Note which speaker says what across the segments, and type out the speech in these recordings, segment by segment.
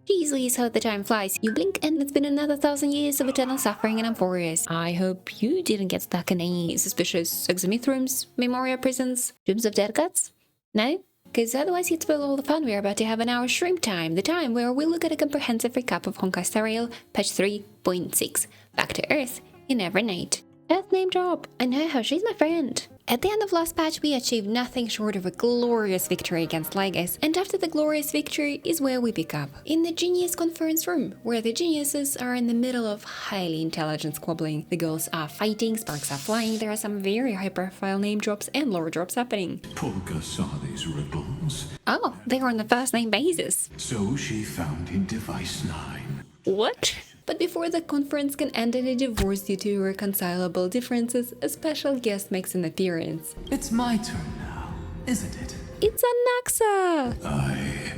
Speaker 1: Jesus, how the time flies. You blink and it's been another 1,000 years of eternal suffering and I'm furious. I hope you didn't get stuck in any suspicious exhibit rooms, memorial prisons, tombs of dead gods? No? Because otherwise you'd spoil all the fun we're about to have in our shrimp time, the time where we look at a comprehensive recap of Honkai Star Rail patch 3.6, Back to Earth in every night. Earth name drop! I know how she's my friend! At the end of last patch, we achieved nothing short of a glorious victory against Lygus, and after the glorious victory is where we pick up. In the Genius Conference Room, where the geniuses are in the middle of highly intelligent squabbling. The girls are fighting, sparks are flying, there are some very high-profile name drops and lore drops happening.
Speaker 2: Polka saw these ripples.
Speaker 1: Oh, they are on the first-name basis.
Speaker 2: So she found in Device 9.
Speaker 1: What? But before the conference can end in a divorce due to irreconcilable differences, a special guest makes an appearance.
Speaker 2: It's my turn now, isn't it?
Speaker 1: It's Anaxa!
Speaker 2: I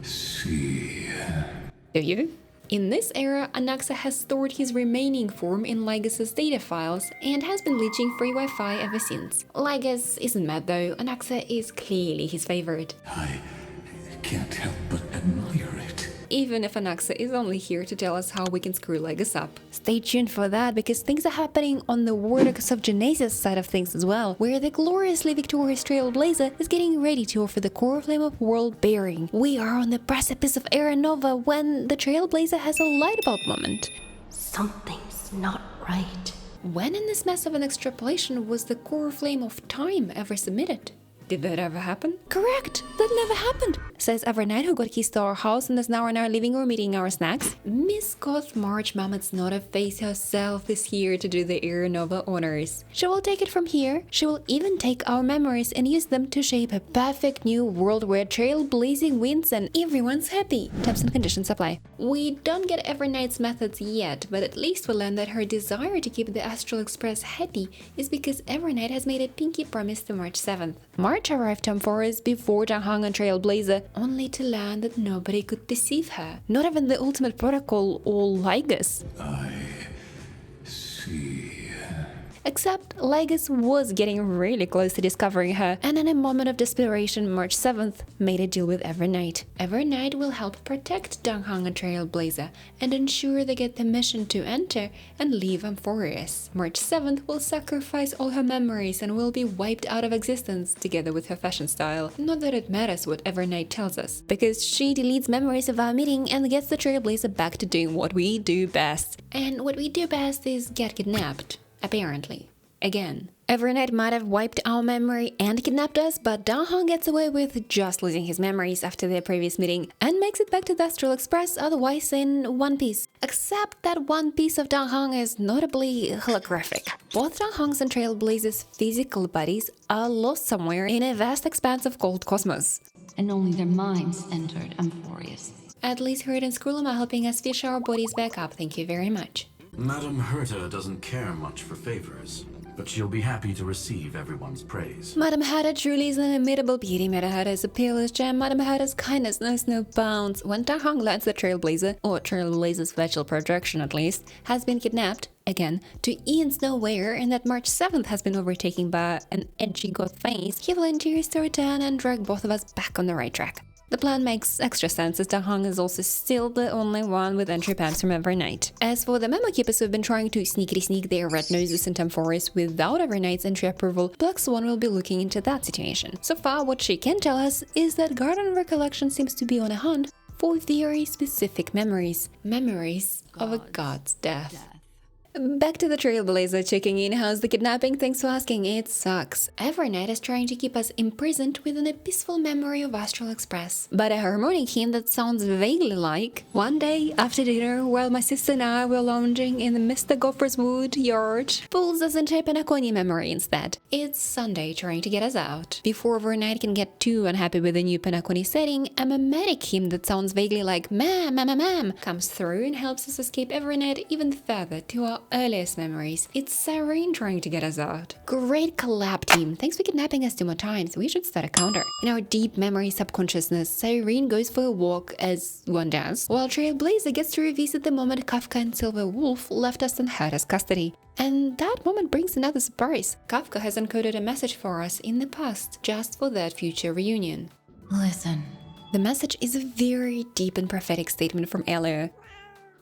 Speaker 2: see.
Speaker 1: Do you? In this era, Anaxa has stored his remaining form in Lygus's data files and has been leeching free Wi-Fi ever since. Lygus isn't mad though, Anaxa is clearly his favorite.
Speaker 2: I can't help but admire it.
Speaker 1: Even if Anaxa is only here to tell us how we can screw Lygus up. Stay tuned for that, because things are happening on the Vortex of Genesis side of things as well, where the gloriously victorious Trailblazer is getting ready to offer the core flame of world bearing. We are on the precipice of Era Nova when the Trailblazer has a light bulb moment.
Speaker 3: Something's not right.
Speaker 1: When in this mess of an extrapolation was the core flame of time ever submitted? Did that ever happen? Correct! That never happened! Says Evernight, who got keys to our house and is now in our living room eating our snacks. Miss Goth March Mammoth's not a face herself is here to do the Era Nova honors. She will take it from here. She will even take our memories and use them to shape a perfect new world where trailblazing wins and everyone's happy. Terms and conditions apply. We don't get Evernight's methods yet, but at least we learn that her desire to keep the Astral Express happy is because Evernight has made a pinky promise to March 7th. March arrived to Forest before Danghang and Trailblazer, only to learn that nobody could deceive her. Not even the Ultimate Protocol or Lygus.
Speaker 2: I see.
Speaker 1: Except Lygus was getting really close to discovering her, and in a moment of desperation, March 7th made a deal with Evernight. Evernight will help protect Danghang and Trailblazer and ensure they get permission to enter and leave Amphorius. March 7th will sacrifice all her memories and will be wiped out of existence together with her fashion style. Not that it matters what Evernight tells us, because she deletes memories of our meeting and gets the Trailblazer back to doing what we do best. And what we do best is get kidnapped. Apparently. Again. Evernight might have wiped our memory and kidnapped us, but Danghang gets away with just losing his memories after their previous meeting and makes it back to the Astral Express otherwise in one piece. Except that one piece of Danghang is notably holographic. Both Danghang's and Trailblazer's physical bodies are lost somewhere in a vast expanse of cold cosmos.
Speaker 3: And only their minds entered Amphorius.
Speaker 1: At least Hurt and Skrulum are helping us fish our bodies back up, thank you very much.
Speaker 4: Madame Herta doesn't care much for favors, but she'll be happy to receive everyone's praise.
Speaker 1: Madame Herta truly is an imitable beauty. Madame Herta is a peerless gem. Madame Herta's kindness knows no bounds. When Danghang learns that Trailblazer, or Trailblazer's virtual projection at least, has been kidnapped, again, to Ian's nowhere, and that March 7th has been overtaken by an edgy goth face, he volunteers to return and drag both of us back on the right track. The plan makes extra sense as Danghang is also still the only one with entry packs from Evernight. As for the memo keepers who've been trying to sneak their red noses into Forest without Evernight's entry approval, Black Swan will be looking into that situation. So far, what she can tell us is that Garden Recollection seems to be on a hunt for very specific memories. Memories of a god's death. Back to the Trailblazer checking in. How's the kidnapping? Thanks for asking. It sucks. Evernight is trying to keep us imprisoned within a peaceful memory of Astral Express. But a harmonic hymn that sounds vaguely like one day after dinner, while my sister and I were lounging in the Mr. Gopher's Wood yard, pulls us into a Penacony memory instead. It's Sunday trying to get us out. Before Evernight can get too unhappy with the new Penacony setting, a mimetic hymn that sounds vaguely like ma'am, ma'am, ma'am comes through and helps us escape Evernight even further to our earliest memories. It's Cyrene trying to get us out. Great collab, team. Thanks for kidnapping us 2 more times. We should start a counter. In our deep memory subconsciousness, Cyrene goes for a walk, as one does, while Trailblazer gets to revisit the moment Kafka and Silver Wolf left us in Herta's custody. And that moment brings another surprise. Kafka has encoded a message for us in the past, just for that future reunion.
Speaker 3: Listen,
Speaker 1: The message is a very deep and prophetic statement from Elio.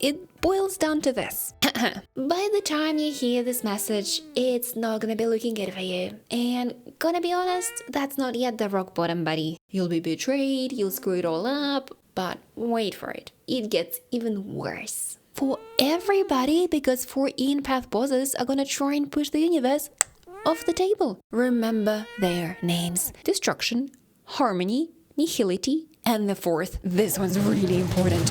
Speaker 1: It boils down to this. By the time you hear this message, it's not gonna be looking good for you. And gonna be honest, that's not yet the rock bottom, buddy. You'll be betrayed, you'll screw it all up, but wait for it. It gets even worse. For everybody, because 4 empath bosses are gonna try and push the universe off the table. Remember their names. Destruction, Harmony, Nihility, and the 4th. This one's really important.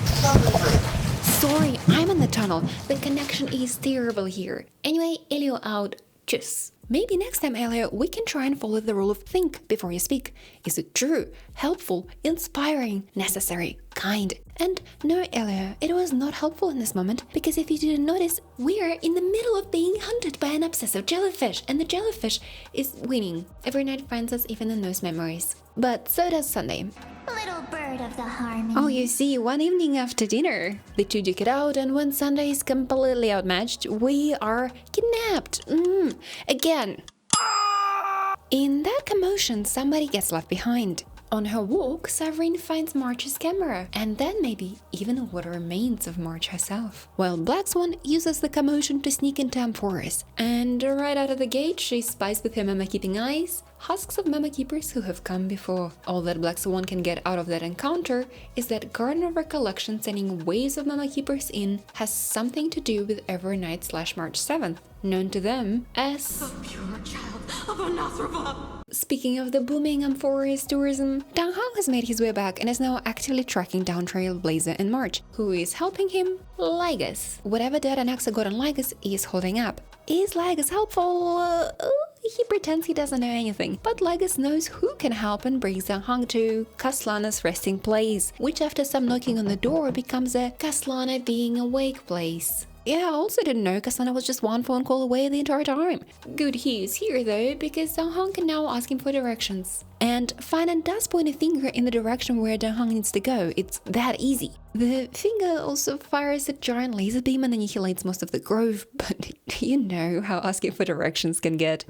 Speaker 1: Sorry, I'm in the tunnel. The connection is terrible here. Anyway, Elio out. Tschüss. Maybe next time, Elio, we can try and follow the rule of think before you speak. Is it true, helpful, inspiring, necessary, kind? And no, Elio, it was not helpful in this moment, because if you didn't notice, we're in the middle of being hunted by an obsessive jellyfish, and the jellyfish is winning. Every night finds us even in those memories. But so does Sunday.
Speaker 5: Little bird of the harmony.
Speaker 1: Oh, you see, one evening after dinner, the two duke it out, and when Sunday is completely outmatched, we are kidnapped. Again. In that commotion, somebody gets left behind. On her walk, Severine finds March's camera, and then maybe even what remains of March herself. While Black Swan uses the commotion to sneak into Amphoris, and right out of the gate she spies with her mama-keeping eyes husks of mama-keepers who have come before. All that Black Swan can get out of that encounter is that Garden of Recollection sending waves of mama-keepers in has something to do with every night / March 7th, known to them as
Speaker 6: The pure child of Anathrava.
Speaker 1: Speaking of the booming Amphoris tourism, Dang Hong has made his way back and is now actively tracking down Trailblazer and March. Who is helping him? Lygus. Whatever data Naxa got on Lygus is holding up. Is Lygus helpful? He pretends he doesn't know anything, but Lygus knows who can help and brings Dang Hong to Kaslana's resting place, which after some knocking on the door becomes a Kaslana being awake place. Yeah, I also didn't know Kaslana was just one phone call away the entire time. Good he is here though, because Dang Hong can now ask him for directions. And Finan does point a finger in the direction where Dang Hong needs to go. It's that easy. The finger also fires a giant laser beam and annihilates most of the grove, but you know how asking for directions can get.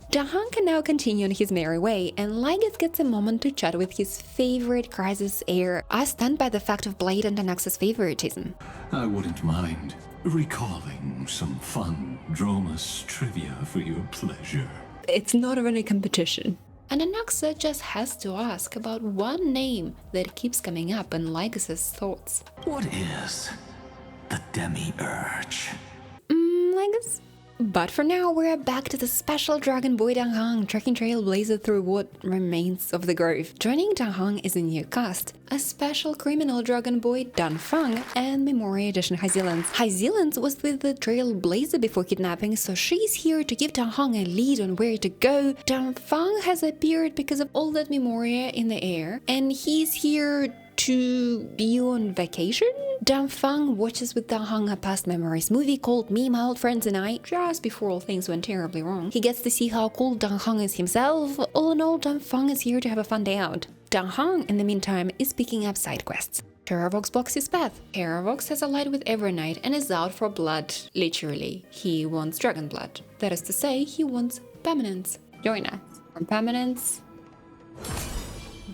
Speaker 1: Dang Hong can now continue on his merry way, and Lygus gets a moment to chat with his favorite crisis heir, as stunned by the fact of Blade and Anax's favoritism.
Speaker 2: I wouldn't mind recalling some fun Dromus trivia for your pleasure.
Speaker 1: It's not even a competition. And Anaxa just has to ask about one name that keeps coming up in Lygus's thoughts.
Speaker 2: What is the demiurge?
Speaker 1: Lygus? But for now, we're back to the special Dragon Boy Dang Hong tracking Trailblazer through what remains of the grove. Joining Dang Hong is a new cast, a special criminal Dragon Boy Dan Feng and Memoria Edition Hyzilans. Hyzilans was with the Trailblazer before kidnapping, so she's here to give Dang Hong a lead on where to go. Dan Feng has appeared because of all that Memoria in the air, and he's here to be on vacation? Dan Feng watches with Dang Hong a past memories movie called Me, My Old Friends and I, just before all things went terribly wrong. He gets to see how cool Dang Hong is himself. All in all, Dan Feng is here to have a fun day out. Dang Hong, in the meantime, is picking up side quests. Terravox blocks his path. Terravox has allied with Evernight and is out for blood, literally. He wants dragon blood. That is to say, he wants permanence. Join us. From permanence,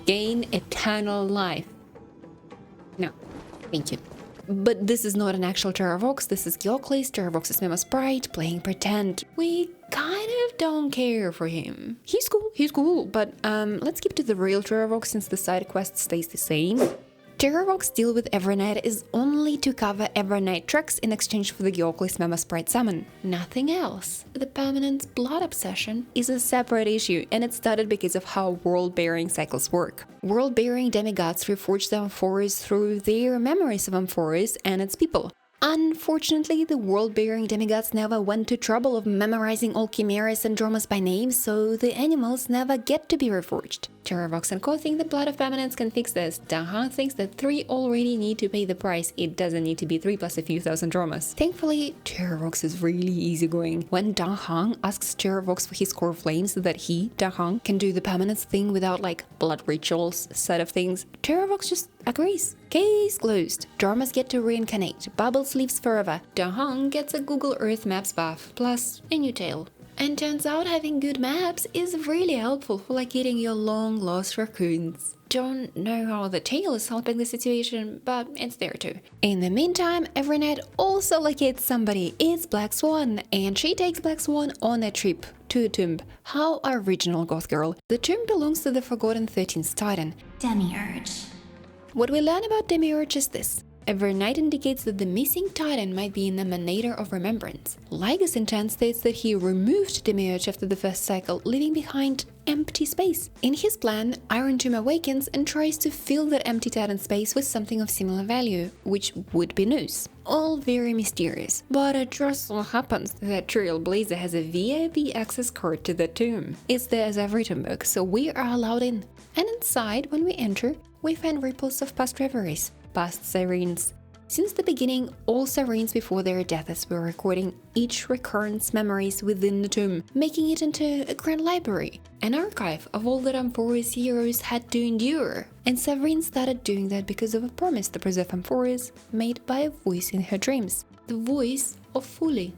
Speaker 1: gain eternal life. No, thank you. But this is not an actual Terravox, this is Gyoklis, Terravox's Memo Sprite, playing pretend. We kind of don't care for him. He's cool, but let's skip to the real Terravox since the side quest stays the same. Terravox deal with Evernight is only to cover Evernight tracks in exchange for the Gyoklis Memo Sprite summon. Nothing else. The Permanence Blood Obsession is a separate issue, and it started because of how world-bearing cycles work. World-bearing demigods reforged the Amphoris through their memories of Amphoris and its people. Unfortunately, the world-bearing demigods never went to trouble of memorizing all chimeras and dromas by name, so the animals never get to be reforged. Terravox and Co think the Blood of Permanence can fix this. Dang Hong thinks that 3 already need to pay the price. It doesn't need to be 3 plus a few thousand dromas. Thankfully, Terravox is really easygoing. When Dang Hong asks Terravox for his core flames so that he, Dang Hong, can do the permanence thing without like blood rituals side of things, Terravox just agrees. Case closed. Dromas get to reincarnate. Bubbles lives forever. Dang Hong gets a Google Earth Maps buff, plus a new tail. And turns out having good maps is really helpful for locating your long-lost raccoons. don't know how the tail is helping the situation, but it's there too. In the meantime, Evernight also locates somebody. It's Black Swan, and she takes Black Swan on a trip to a tomb. How original, Goth Girl. The tomb belongs to the Forgotten 13th Titan.
Speaker 5: Demiurge.
Speaker 1: What we learn about Demiurge is this. Evernight indicates that the missing Titan might be an emanator of remembrance. Lygus in turn states that he removed Demiurge after the first cycle, leaving behind empty space. In his plan, Iron Tomb awakens and tries to fill that empty Titan space with something of similar value, which would be news. All very mysterious, but it just so happens that Trailblazer has a VIP access card to the tomb. It's there as a written book, so we are allowed in. And inside, when we enter, we find ripples of past reveries. Past sirens. Since the beginning, all sirens before their deaths were recording each recurrence memories within the tomb, making it into a grand library, an archive of all that Amphoria's heroes had to endure. And Severine started doing that because of a promise to preserve Amphoria's made by a voice in her dreams. The voice of Fuli.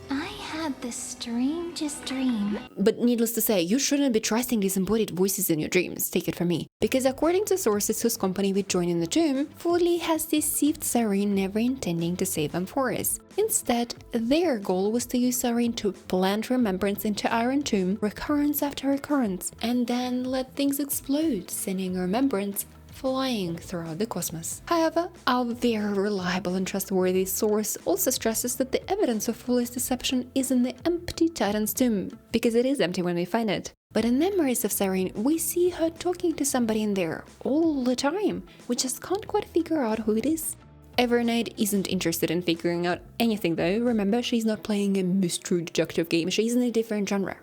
Speaker 5: I had the strangest dream.
Speaker 1: But needless to say, you shouldn't be trusting these embodied voices in your dreams, take it from me. Because according to sources whose company we join in the tomb, Fuli has deceived Cyrene, never intending to save Amphorius. Instead, their goal was to use Cyrene to plant remembrance into Iron Tomb, recurrence after recurrence, and then let things explode, sending remembrance flying throughout the cosmos. However, our very reliable and trustworthy source also stresses that the evidence of Fuli's deception is in the empty Titan's tomb, because it is empty when we find it. But in memories of Cyrene, we see her talking to somebody in there all the time. We just can't quite figure out who it is. Evernight isn't interested in figuring out anything though. Remember, she's not playing a mystery detective game, she's in a different genre.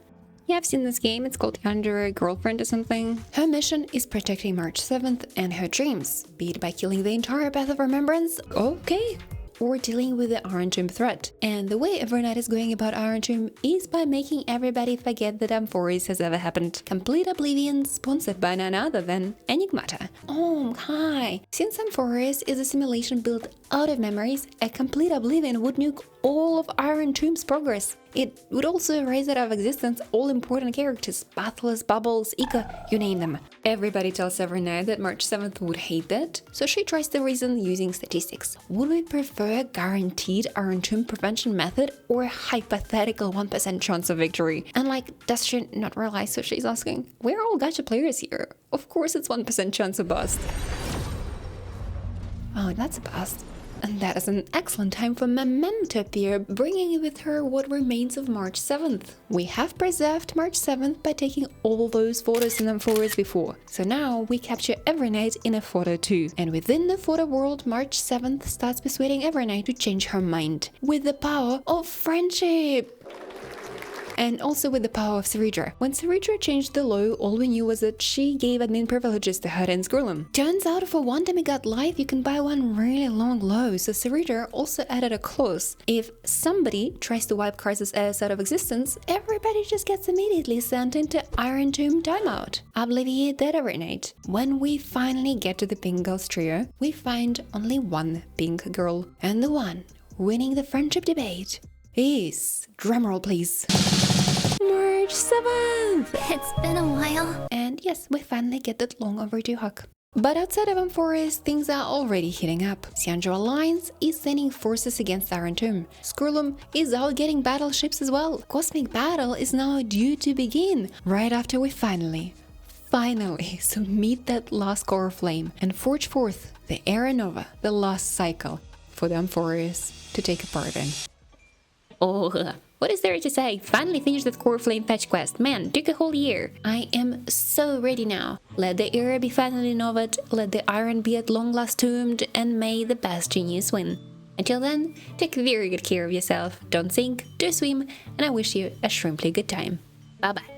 Speaker 1: Yeah, I've seen this game, it's called Under a Girlfriend or something. Her mission is protecting March 7th and her dreams, be it by killing the entire Path of Remembrance, okay, or dealing with the Iron Tomb threat. And the way Evernight is going about Iron Tomb is by making everybody forget that Amphorius has ever happened. Complete Oblivion, sponsored by none other than Enigmata. Oh, hi! Since Amphorius is a simulation built out of memories, a complete Oblivion would nuke all of Iron Tomb's progress. It would also erase out of existence all important characters, Pathless, Bubbles, Ika, you name them. Everybody tells Evernight that March 7th would hate that, so she tries to reason using statistics. Would we prefer a guaranteed Iron Tomb prevention method or a hypothetical 1% chance of victory? And like, does she not realize what she's asking? We're all gacha players here. Of course it's 1% chance of bust. Oh, that's a bust. And that is an excellent time for Memem to appear, bringing with her what remains of March 7th. We have preserved March 7th by taking all those photos in Amphorius before, so now we capture Evernight in a photo too. And within the photo world, March 7th starts persuading Evernight to change her mind, with the power of friendship! And also with the power of Ceridra. When Ceridra changed the law, all we knew was that she gave admin privileges to her and Skrulum. Turns out for one demigod life you can buy one really long law, so Ceridra also added a clause. If somebody tries to wipe Crisis S out of existence, everybody just gets immediately sent into Iron Tomb timeout. Obliviate that Evernight. When we finally get to the Pink Girls trio, we find only one Pink Girl. And the one winning the friendship debate is, drumroll please, March 7th!
Speaker 5: It's been a while.
Speaker 1: And yes, we finally get that long overdue hug. But outside of Amphorius, things are already heating up. Xianzhou Alliance is sending forces against Iron Tomb. Skrulum is out getting battleships as well. Cosmic Battle is now due to begin, right after we finally meet that last core flame and forge forth the Era Nova, the last cycle for the Amphorius to take a part in. Oh, what is there to say? Finally finished that core flame fetch quest. Man, took a whole year. I am so ready now. Let the era be finally novad, let the iron be at long last tombed, and may the best genius win. Until then, take very good care of yourself, don't sink, do swim, and I wish you a shrimply good time. Bye bye.